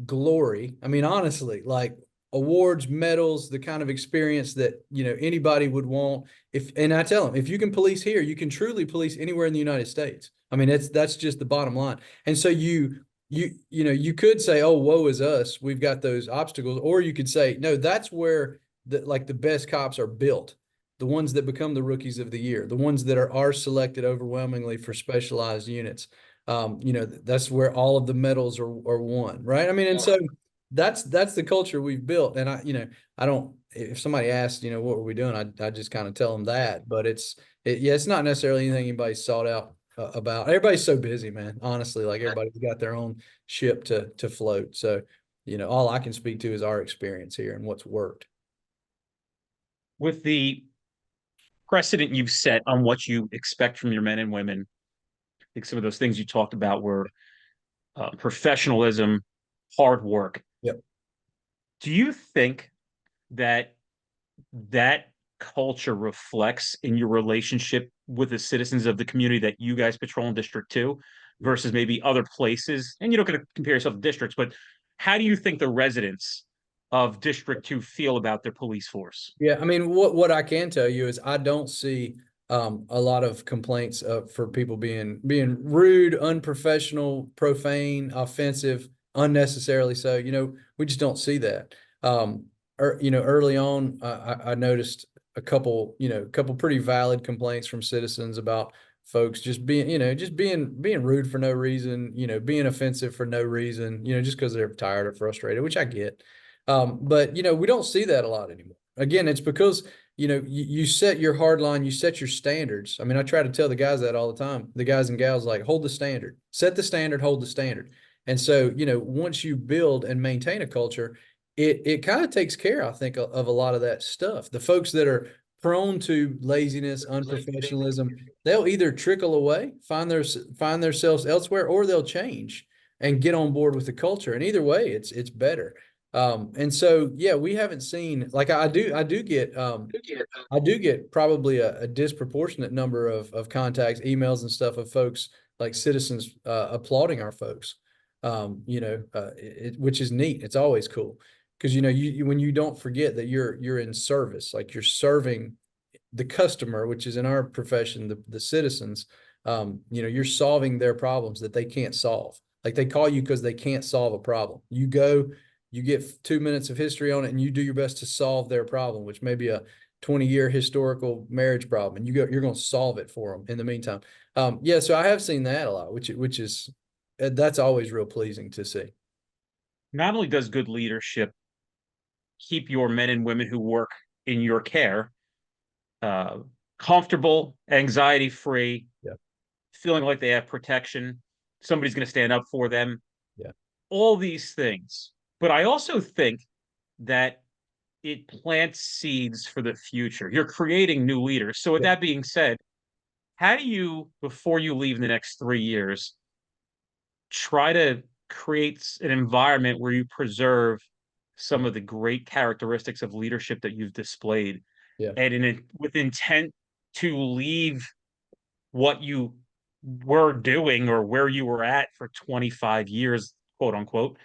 A: glory. I mean, honestly, like awards, medals, the kind of experience that, anybody would want. And I tell them, if you can police here, you can truly police anywhere in the United States. I mean, that's just the bottom line. And so you could say, oh, woe is us, we've got those obstacles. Or you could say, no, that's where the best cops are built. The ones that become the rookies of the year, the ones that are selected overwhelmingly for specialized units. That's where all of the medals are won, right? I mean, and so that's the culture we've built. And I don't, if somebody asks, what were we doing? I just kind of tell them that, but it's not necessarily anything anybody's sought out about. Everybody's so busy, man. Honestly, like everybody's got their own ship to float. So, all I can speak to is our experience here and what's worked.
D: with the precedent you've set on what you expect from your men and women, I think some of those things you talked about were professionalism, hard work.
A: Yep.
D: Do you think that that culture reflects in your relationship with the citizens of the community that you guys patrol in District 2 versus maybe other places? And you don't got to compare yourself to districts, but how do you think the residents of District 2 feel about their police force?
A: Yeah, I mean, what I can tell you is I don't see a lot of complaints for people being rude, unprofessional, profane, offensive, unnecessarily so. We just don't see that. Early on, I noticed a couple pretty valid complaints from citizens about folks just being rude for no reason, being offensive for no reason, just because they're tired or frustrated, which I get. But we don't see that a lot anymore. Again, it's because you set your hard line, you set your standards. I mean, I try to tell the guys that all the time, the guys and gals, like, hold the standard, set the standard, hold the standard. And so, once you build and maintain a culture, it kind of takes care, I think, of a lot of that stuff. The folks that are prone to laziness, unprofessionalism, they'll either trickle away, find themselves elsewhere, or they'll change and get on board with the culture. And either way, it's better. And so, yeah, we haven't seen, like, I do get probably a disproportionate number of contacts, emails and stuff of folks, like citizens, applauding our folks, which is neat. It's always cool. Because, when you don't forget that you're in service, like you're serving the customer, which is in our profession, the citizens, you're solving their problems that they can't solve. Like, they call you because they can't solve a problem. You go, you get 2 minutes of history on it, and you do your best to solve their problem, which may be a 20-year historical marriage problem, and you're going to solve it for them in the meantime. Yeah, so I have seen that a lot, which is that's always real pleasing to see.
D: Not only does good leadership keep your men and women who work in your care comfortable, anxiety free,
A: Yeah.
D: feeling like they have protection, somebody's going to stand up for them.
A: Yeah.
D: All these things. But I also think that it plants seeds for the future. You're creating new leaders. So with that being said, how do you, before you leave in the next 3 years, try to create an environment where you preserve some of the great characteristics of leadership that you've displayed, and with intent to leave what you were doing or where you were at for 25 years, quote unquote,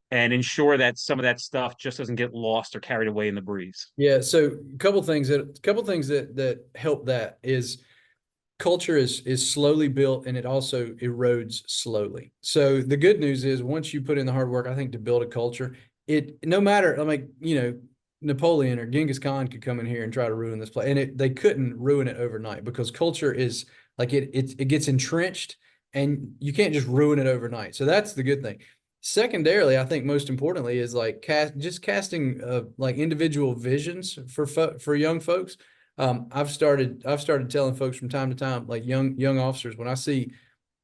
D: and ensure that some of that stuff just doesn't get lost or carried away in the breeze?
A: Yeah. So a couple things that help that is culture is slowly built, and it also erodes slowly. So the good news is, once you put in the hard work, I think, to build a culture, no matter, like, Napoleon or Genghis Khan could come in here and try to ruin this place, and they couldn't ruin it overnight, because culture is like, it gets entrenched, and you can't just ruin it overnight. So that's the good thing. Secondarily, I think most importantly is like casting like individual visions for young folks. I've started telling folks from time to time, like young officers, when I see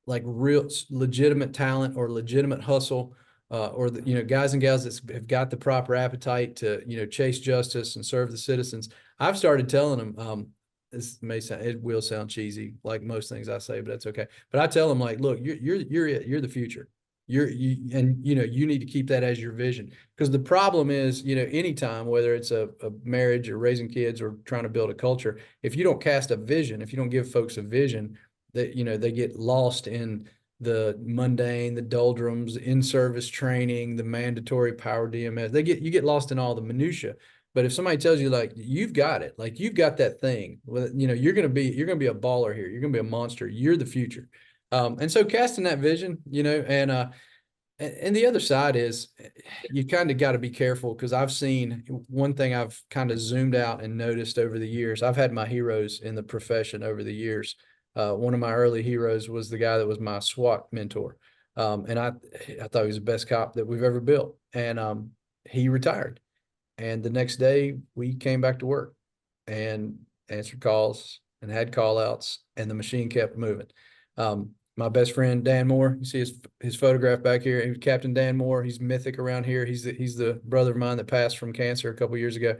A: like real legitimate talent or legitimate hustle, or guys and gals that have got the proper appetite to chase justice and serve the citizens, I've started telling them, it will sound cheesy, like most things I say, but that's okay. But I tell them, like, look, you're the future. You need to keep that as your vision, because the problem is, anytime, whether it's a marriage or raising kids or trying to build a culture, if you don't cast a vision, if you don't give folks a vision, that they get lost in the mundane, the doldrums, in-service training, the mandatory power DMS. You get lost in all the minutia. But if somebody tells you, like, you've got it, like, you've got that thing, well, you're gonna be a baller here. You're gonna be a monster. You're the future. And so casting that vision, and the other side is, you kind of got to be careful, because I've seen one thing I've kind of zoomed out and noticed over the years. I've had my heroes in the profession over the years. One of my early heroes was the guy that was my SWAT mentor. And I thought he was the best cop that we've ever built. And he retired. And the next day we came back to work and answered calls and had call outs, and the machine kept moving. My best friend, Dan Moore, you see his photograph back here. He was Captain Dan Moore. He's mythic around here. He's the brother of mine that passed from cancer a couple years ago.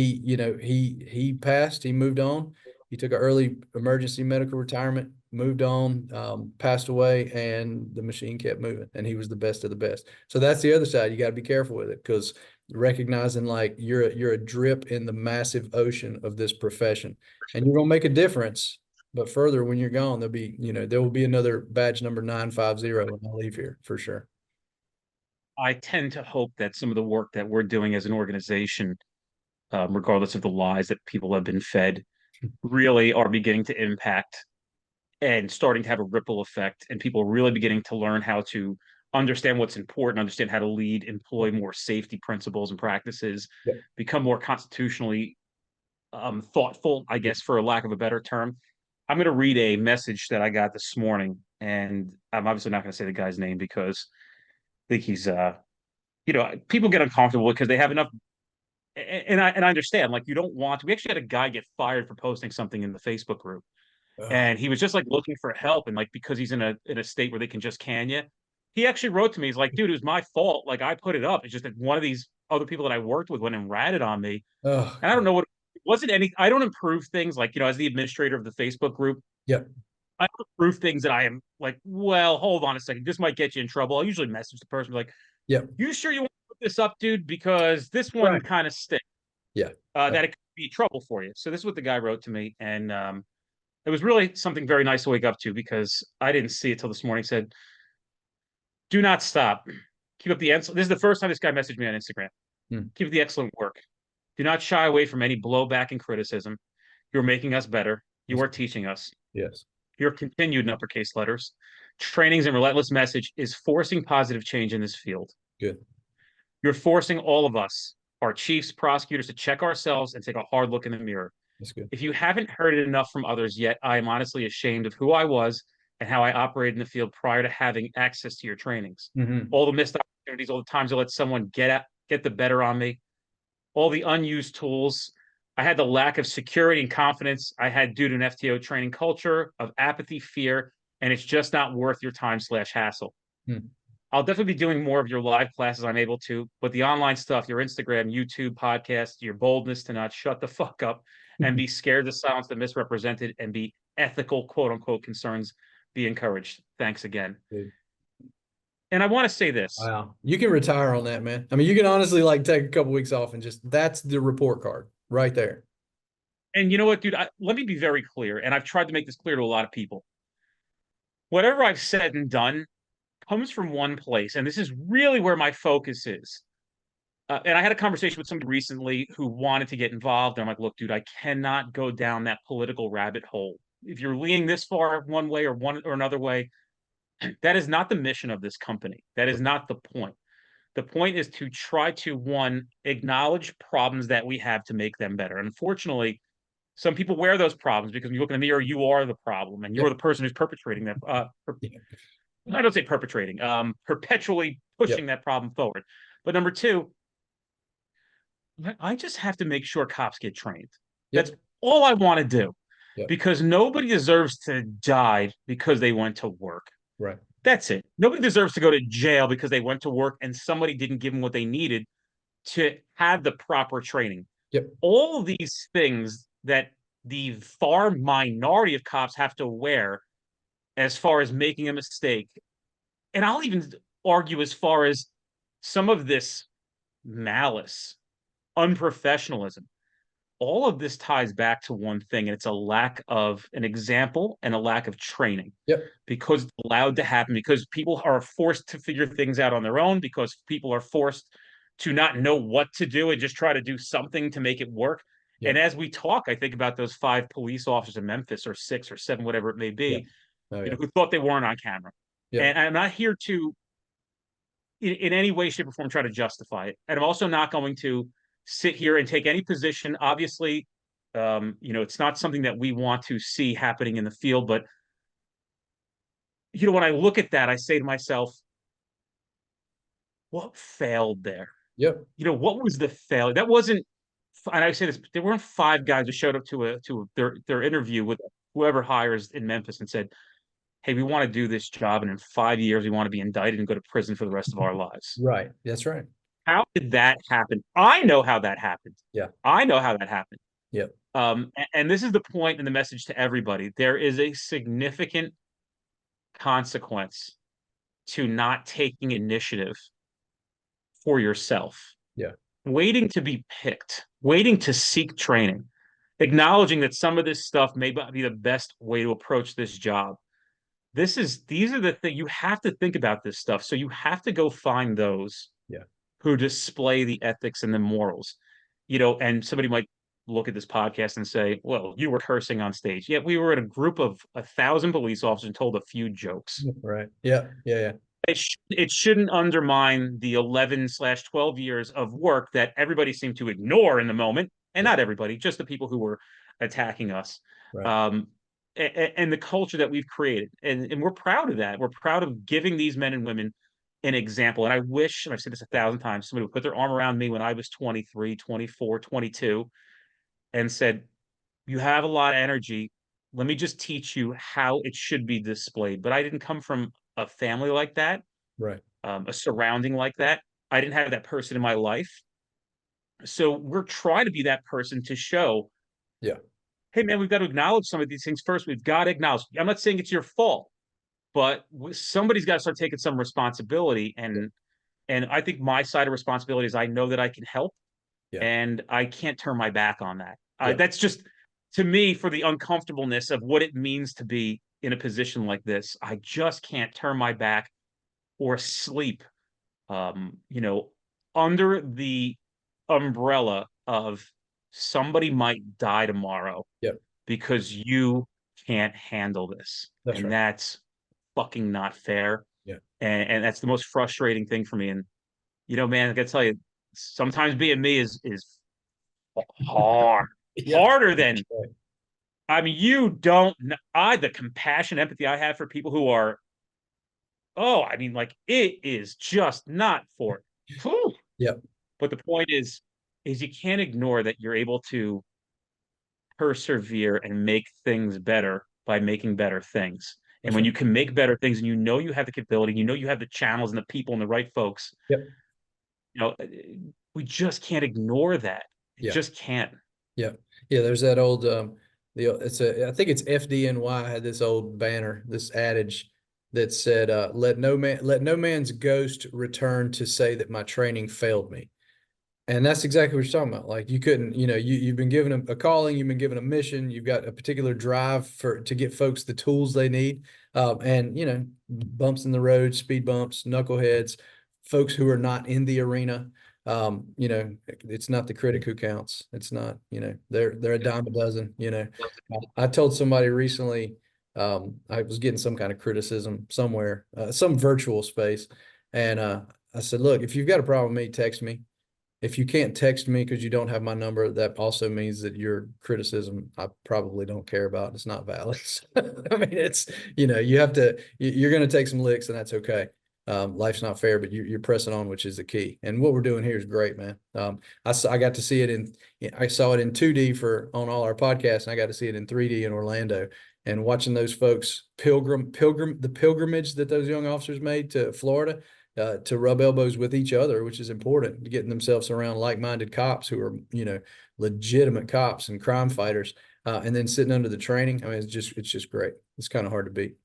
A: he passed, he moved on. He took an early emergency medical retirement, moved on, passed away, and the machine kept moving, and he was the best of the best. So that's the other side. You got to be careful with it, because recognizing like you're a drip in the massive ocean of this profession, and you're gonna make a difference. But further, when you're gone, there will be another badge number 950 when I leave here for sure.
D: I tend to hope that some of the work that we're doing as an organization, regardless of the lies that people have been fed, really are beginning to impact and starting to have a ripple effect, and people really beginning to learn how to understand what's important, understand how to lead, employ more safety principles and practices,
A: Yeah.
D: become more constitutionally thoughtful, I guess, for a lack of a better term. I'm going to read a message that I got this morning, and I'm obviously not going to say the guy's name because I think he's, people get uncomfortable because they have enough. And I understand, like, you don't want to. We actually had a guy get fired for posting something in the Facebook group,
A: Ugh.
D: and he was just like looking for help, and like because he's in a state where they can just can you. He actually wrote to me. He's like, "Dude, it was my fault. Like I put it up. It's just that one of these other people that I worked with went and ratted on me,
A: Oh,
D: and I don't know what. It wasn't any. I don't improve things like as the administrator of the Facebook group.
A: yeah,
D: I don't approve things that I am like. Well, hold on a second. This might get you in trouble. I'll usually message the person like,
A: yeah,
D: "You sure you want to put this up, dude? Because this one
A: right,
D: kind of stinks.
A: yeah,
D: That it could be trouble for you." So this is what the guy wrote to me, and it was really something very nice to wake up to because I didn't see it till this morning. He said, "Do not stop. Keep up the excellent." This is the first time this guy messaged me on Instagram.
A: Hmm.
D: "Keep up the excellent work. Do not shy away from any blowback and criticism. You're making us better. You are teaching us.
A: yes,
D: Your continued in uppercase letters. Trainings and relentless message is forcing positive change in this field.
A: good,
D: You're forcing all of us, our chiefs, prosecutors, to check ourselves and take a hard look in the mirror.
A: that's good.
D: If you haven't heard it enough from others yet, I am honestly ashamed of who I was and how I operated in the field prior to having access to your trainings.
A: Mm-hmm.
D: All the missed opportunities, all the times I let someone get the better on me, all the unused tools. I had the lack of security and confidence I had due to an FTO training culture of apathy, fear, and it's just not worth your time/hassle.
A: Hmm.
D: I'll definitely be doing more of your live classes. I'm able to, but the online stuff, your Instagram, YouTube, podcast, your boldness to not shut the fuck up and be scared to silence the misrepresented and be ethical, quote unquote, concerns be encouraged. Thanks again."
A: Dude.
D: And I want to say this.
A: Wow, you can retire on that, man. I mean, you can honestly like take a couple weeks off and just that's the report card right there.
D: And you know what, dude? Let me be very clear. And I've tried to make this clear to a lot of people. Whatever I've said and done comes from one place. And this is really where my focus is. And I had a conversation with somebody recently who wanted to get involved. And I'm like, look, dude, I cannot go down that political rabbit hole. If you're leaning this far one way or one or another way, that is not the mission of this company. That is not the point. The point is to try to, one, acknowledge problems that we have to make them better. Unfortunately, some people wear those problems because when you look in the mirror, you are the problem and you're the person who's perpetrating them. I don't say perpetrating, perpetually pushing that problem forward. But number two, I just have to make sure cops get trained.
A: Yep.
D: That's all I want to do.
A: Yep.
D: Because nobody deserves to die because they went to work.
A: Right.
D: That's it. Nobody deserves to go to jail because they went to work and somebody didn't give them what they needed to have the proper training.
A: Yep.
D: All of these things that the far minority of cops have to wear as far as making a mistake. And I'll even argue as far as some of this malice, unprofessionalism. All of this ties back to one thing, and it's a lack of an example and a lack of training.
A: Yep.
D: Because it's allowed to happen, because people are forced to figure things out on their own, because people are forced to not know what to do and just try to do something to make it work. Yep. And as we talk, I think about those 5 police officers in Memphis, or 6 or 7, whatever it may be, who thought they weren't on camera. Yep. And I'm not here to, in any way, shape, or form, try to justify it. And I'm also not going to sit here and take any position. Obviously, it's not something that we want to see happening in the field. But, when I look at that, I say to myself, what failed there?
A: Yep.
D: What was the failure? That wasn't, and I say this, there weren't 5 guys who showed up to their interview with whoever hires in Memphis and said, hey, we want to do this job, and in 5 years, we want to be indicted and go to prison for the rest of our lives.
A: Right. That's right.
D: how did that happen? I know how that happened.
A: Yeah.
D: I know how that happened.
A: Yep.
D: And this is the point and the message to everybody. There is a significant consequence to not taking initiative for yourself,
A: Yeah.
D: waiting to be picked, waiting to seek training, acknowledging that some of this stuff may not be the best way to approach this job. These are the things you have to think about this stuff. So you have to go find those
A: Yeah.
D: who display the ethics and the morals. And somebody might look at this podcast and say, well, you were cursing on stage. Yeah, we were at a group of 1,000 police officers and told a few jokes.
A: Right. Yeah. Yeah. Yeah.
D: It shouldn't undermine the 11/12 years of work that everybody seemed to ignore in the moment. And not everybody, just the people who were attacking us.
A: Right.
D: And the culture that we've created. And we're proud of that. We're proud of giving these men and women an example. And I wish, and I've said this 1,000 times, somebody would put their arm around me when I was 23, 24, 22 and said, you have a lot of energy. Let me just teach you how it should be displayed. But I didn't come from a family like that,
A: Right.
D: a surrounding like that. I didn't have that person in my life. So we're trying to be that person to show,
A: Yeah.
D: hey, man, we've got to acknowledge some of these things first. We've got to acknowledge. I'm not saying it's your fault, but somebody's got to start taking some responsibility. And I think my side of responsibility is I know that I can help,
A: Yeah.
D: and I can't turn my back on that.
A: Yeah.
D: That's just, to me, for the uncomfortableness of what it means to be in a position like this. I just can't turn my back or sleep, under the umbrella of somebody might die tomorrow
A: Yep.
D: because you can't handle this.
A: That's
D: And
A: right.
D: that's fucking not fair.
A: Yeah.
D: And that's the most frustrating thing for me. And, man, I gotta tell you, sometimes being me is hard.
A: Yeah.
D: Harder than,
A: Right.
D: I mean, you don't know, the compassion, empathy I have for people who are, like, it is just not for it. Whew.
A: Yep.
D: But the point is you can't ignore that you're able to persevere and make things better by making better things. And
A: That's
D: when
A: right.
D: you can make better things and you have the capability, you have the channels and the people and the right folks,
A: Yep.
D: We just can't ignore that. It
A: Yeah.
D: just can't.
A: Yeah. Yeah. There's that old, I think it's FDNY had this old banner, this adage that said, let no man's ghost return to say that my training failed me. And that's exactly what you're talking about. Like you couldn't, you've been given a calling, you've been given a mission, you've got a particular drive to get folks the tools they need. And bumps in the road, speed bumps, knuckleheads, folks who are not in the arena. It's not the critic who counts. It's not, they're a dime a dozen. I told somebody recently, I was getting some kind of criticism somewhere, some virtual space. And I said, look, if you've got a problem with me, text me. If you can't text me because you don't have my number, that also means that your criticism I probably don't care about. It's not valid. I mean, it's, you have to, you're going to take some licks and that's okay. Life's not fair, but you're pressing on, which is the key. And what we're doing here is great, man. I got to see it I saw it in 2D on all our podcasts, and I got to see it in 3D in Orlando. And watching those folks the pilgrimage that those young officers made to Florida, to rub elbows with each other, which is important, getting themselves around like-minded cops who are, legitimate cops and crime fighters, and then sitting under the training. I mean, it's just great. It's kind of hard to beat.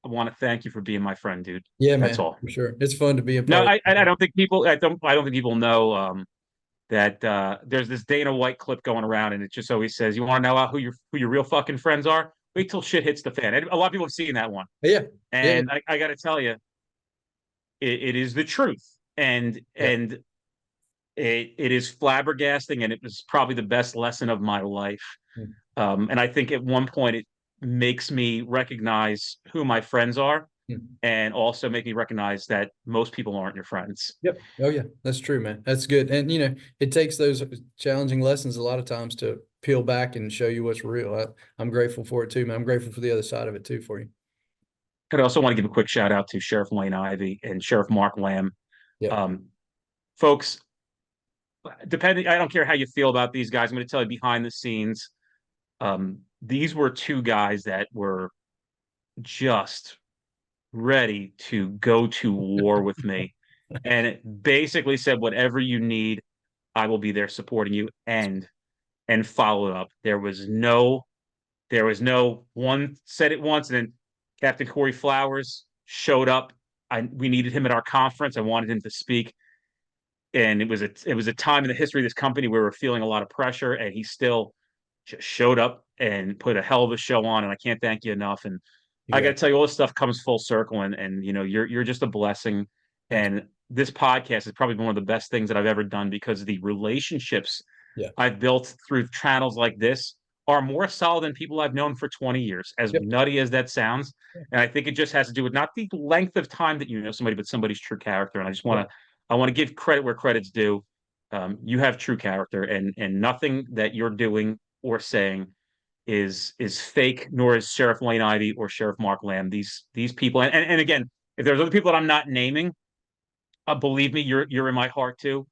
D: I want to thank you for being my friend, dude.
A: Yeah, man,
D: that's all.
A: For sure. It's fun to be a
D: No,
A: part.
D: I don't think people, I don't think people know, that there's this Dana White clip going around, and it just always says, you want to know who your real fucking friends are? Wait till shit hits the fan. And a lot of people have seen that one.
A: Yeah.
D: And yeah. I got to tell you, it is the truth. And it is flabbergasting, and it was probably the best lesson of my life. And I think at one point it makes me recognize who my friends are, and also make me recognize that most people aren't your friends.
A: Yep. Oh yeah, that's true, man. That's good. And it takes those challenging lessons a lot of times to peel back and show you what's real. I'm grateful for it too, man. I'm grateful for the other side of it too for you.
D: I also want to give a quick shout out to Sheriff Wayne Ivey and Sheriff Mark Lamb.
A: Yeah.
D: Folks, I don't care how you feel about these guys. I'm going to tell you behind the scenes. These were two guys that were just ready to go to war with me. and it basically said, whatever you need, I will be there supporting you, and followed up. There was no one said it once, and then Captain Kory Flowers showed up. We needed him at our conference. I wanted him to speak, and it was a time in the history of this company where we were feeling a lot of pressure, and he still just showed up and put a hell of a show on. And I can't thank you enough. And I got to tell you, all this stuff comes full circle, and you're just a blessing.
A: Thank you.
D: And this podcast is probably one of the best things that I've ever done, because the relationships
A: Yeah.
D: I've built through channels like this are more solid than people I've known for 20 years, as
A: Yep.
D: nutty as that sounds. And I think it just has to do with not the length of time that you know somebody, but somebody's true character. And I want to give credit where credit's due. You have true character, and nothing that you're doing or saying is fake, nor is Sheriff Wayne Ivey or Sheriff Mark Lamb. These people, and again, if there's other people that I'm not naming, believe me, you're in my heart too.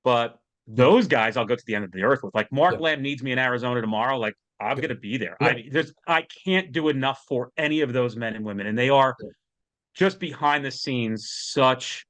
D: But those guys, I'll go to the end of the earth with. Like Mark
A: Yeah.
D: Lamb needs me in Arizona tomorrow. Like I'm
A: Yeah.
D: gonna be there.
A: Yeah.
D: I can't do enough for any of those men and women, and they are
A: Yeah.
D: just behind the scenes such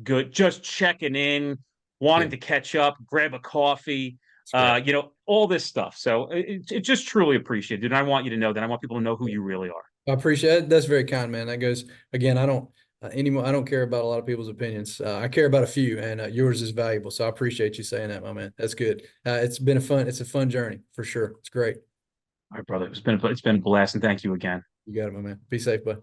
D: good, just checking in, wanting
A: Yeah.
D: to catch up, grab a coffee,
A: It's great.
D: all this stuff. So it just truly appreciated, and I want you to know that. I want people to know who you really are.
A: I appreciate it. That's very kind, man. That goes again. I don't anymore. I don't care about a lot of people's opinions. I care about a few, and yours is valuable. So I appreciate you saying that, my man. That's good. It's a fun journey for sure. It's great.
D: All right, brother. It's been a blast, and thank you again.
A: You got it, my man. Be safe, bud.